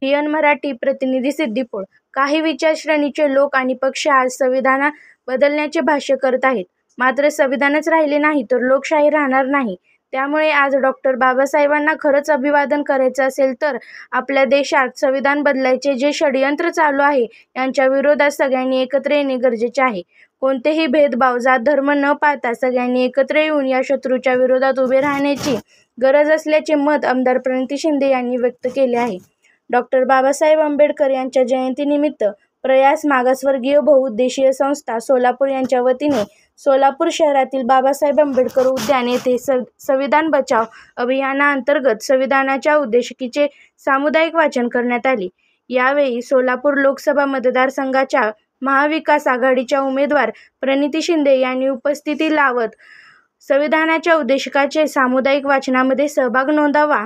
हियन मराठी प्रतिनिधी सिद्दीपूर. काही विचारश्रेणीचे लोक आणि पक्ष आज संविधान बदलण्याचे भाष्य करत आहेत. मात्र संविधानच राहिले नाही तर लोकशाही राहणार नाही. त्यामुळे आज डॉक्टर बाबासाहेबांना खरंच अभिवादन करायचं असेल तर आपल्या देशात संविधान बदलायचे जे षडयंत्र चालू आहे यांच्या विरोधात सगळ्यांनी एकत्र येणे गरजेचे आहे. कोणतेही भेदभाव, जात धर्म न पाहता सगळ्यांनी एकत्र येऊन या शत्रूच्या विरोधात उभे राहण्याची गरज असल्याचे मत आमदार प्रणिती शिंदे यांनी व्यक्त केले आहे. डॉक्टर बाबासाहेब आंबेडकर यांच्या जयंतीनिमित्त प्रयास मागासवर्गीय बहुउद्देशीय संस्था सोलापूर यांच्या वतीने सोलापूर शहरातील बाबासाहेब आंबेडकर उद्यान येथे संविधान बचाव अभियानाअंतर्गत संविधानाच्या उद्देशिकेचे सामुदायिक वाचन करण्यात आले. यावेळी सोलापूर लोकसभा मतदारसंघाच्या महाविकास आघाडीच्या उमेदवार प्रणिती शिंदे यांनी उपस्थिती लावत संविधानाच्या उद्देशिकेचे सामुदायिक वाचनामध्ये सहभाग नोंदवावा.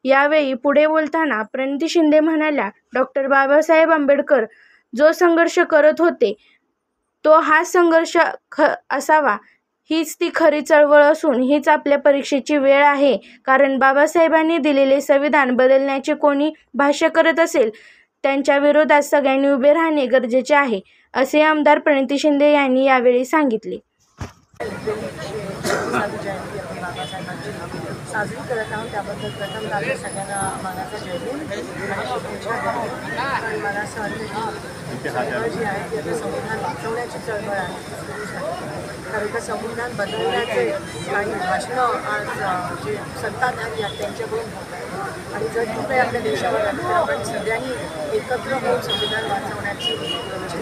यावेळी पुढे बोलताना प्रणिती शिंदे म्हणाल्या, डॉक्टर बाबासाहेब आंबेडकर जो संघर्ष करत होते तो हा संघर्ष असावा. हीच ती खरी चळवळ असून हीच आपल्या परीक्षेची वेळ आहे. कारण बाबासाहेबांनी दिलेले संविधान बदलण्याचे कोणी भाष्य करत असेल त्यांच्या विरोधात सगळ्यांनी उभे राहणे गरजेचे आहे, असे आमदार प्रणिती शिंदे यांनी यावेळी सांगितले. साजरी करत आहोत त्याबद्दल प्रथम आपल्या सगळ्यांना मानाचा जय भीम आणि शुभेच्छा द्या. पण मला असं वाटतं की चळवळ जी आहे ती आता संविधान वाचवण्याची चळवळ आहे. कारण का संविधान बदलण्याचे काही भाषणं आज जे सत्ताधारी आहेत त्यांच्याकडून होत आहे. आणि जर कुठे आपल्या देशावर आलं तर आपण सगळ्यांनी एकत्र होऊन संविधान वाचवण्याची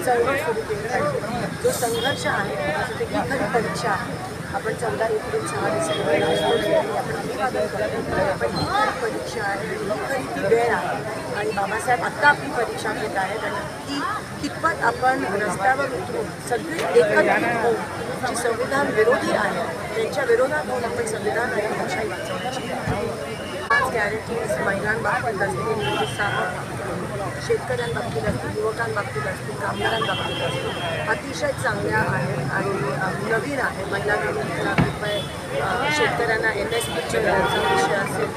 चळवळ सुरू केली पाहिजे. जो संघर्ष आहे असं ते ही खरी परीक्षा आहे. आपण 14 एप्रिल 6 डिसेंबर आपण अभिवादन करतो, पण ही खरी परीक्षा आहे, ही खरी ती वेळ आहे. आणि बाबासाहेब आत्ता आपली परीक्षा घेत आहेत आणि ती कितपत आपण रस्त्यावर उतरून सगळी एकत्रित होऊन जी संविधान विरोधी आहे त्यांच्या विरोधात होऊन आपण संविधान आणि लोकशाही वाचवण्याची गॅरंटीज महिलांबाबतीत असतील, शेतकऱ्यांबाबतीत असतील, युवकांबाबतीत असतील, कामगारांबाबतीत असतील अतिशय चांगल्या आहेत आणि नवीन आहे. महिलांना शेतकऱ्यांना MSPचा विषय असेल,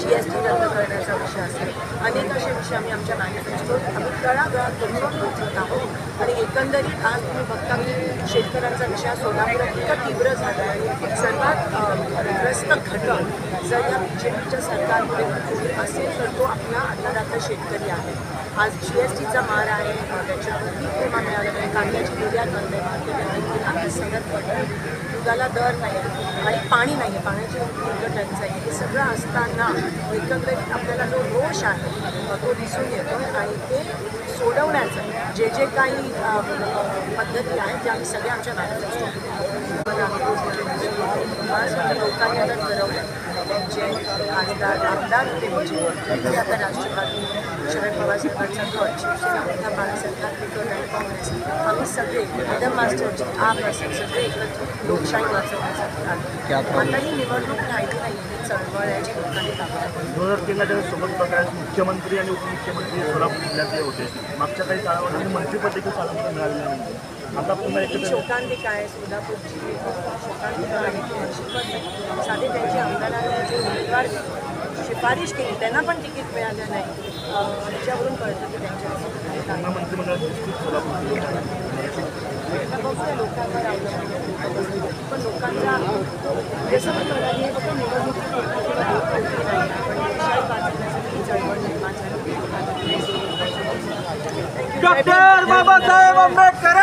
GST रद्द करण्याचा विषय असेल, अनेक असे विषय आम्ही आमच्या मॅनिफेस्टोत आम्ही तळागाळात करून पोहोचत आहोत. आणि एकंदरीत आज तुम्ही बघता की शेतकऱ्यांचा विषय सोलापुरात इतका तीव्र झाला आणि सर्वात ग्रस्त घटक जर या BJPच्या सरकारमध्ये कोणी असेल तर तो आपला अन्नदाता शेतकरी आहे. आज GSTचा मार आहे, त्याच्यावर पीक विमा मिळाला नाही, कांद्याची निर्यात बंद आहे, मार्केट सगळ्यात पडली, दुधाला दर नाही आणि पाणी नाही आहे, पाण्याची टंचाई आहे. हे सगळं असताना एकंदरीत आपल्याला जो रोष आहे तो दिसून येतो आणि ते सोडवण्याचं जे काही पद्धती आहेत त्या आम्ही सगळ्या आमच्या मॅनिफेस्टोमध्ये लोकांनी आता ठरवलं त्यांचे खासदार आमदार ते म्हणजे आता राष्ट्रवादी शरद पवार सरकारचा गट, शिवसेना उद्धव बाळासाहेब ठाकरे आणि काँग्रेस आम्ही सगळे मॅडम मास्टरची आप असेल सगळे एकत्र लोकशाही वाचवण्यासाठी आलो. आताही निवडणूक राहिली नाही, ही चळवळ याची लोकांनी दाखवली. 2003ला सोबत प्रकाश मुख्यमंत्री आणि उपमुख्यमंत्री सोलापूर जिल्ह्यातले होते. मागच्या काही काळामध्ये मंत्रिपद देखील सोलापूर मिळालेलं नाही. आता पुन्हा एक शोकांतिका आहे सोलापूरची, शोकांतिका आहे. साधे त्यांची आमदारांनी जे उमेदवार शिफारिश केली त्यांना पण तिकीट मिळालं नाही. त्याच्यावरून कळतं की त्यांच्या मंत्रिमंडळात बघूया लोकांवर अवलंबून. पण लोकांचा जसं मी म्हणाली फक्त निवडणुकीत नाही, पण लोकशाही वाचवण्यासाठी चळवळ निर्माण झाली. डॉक्टर बाबासाहेब आंबेडकर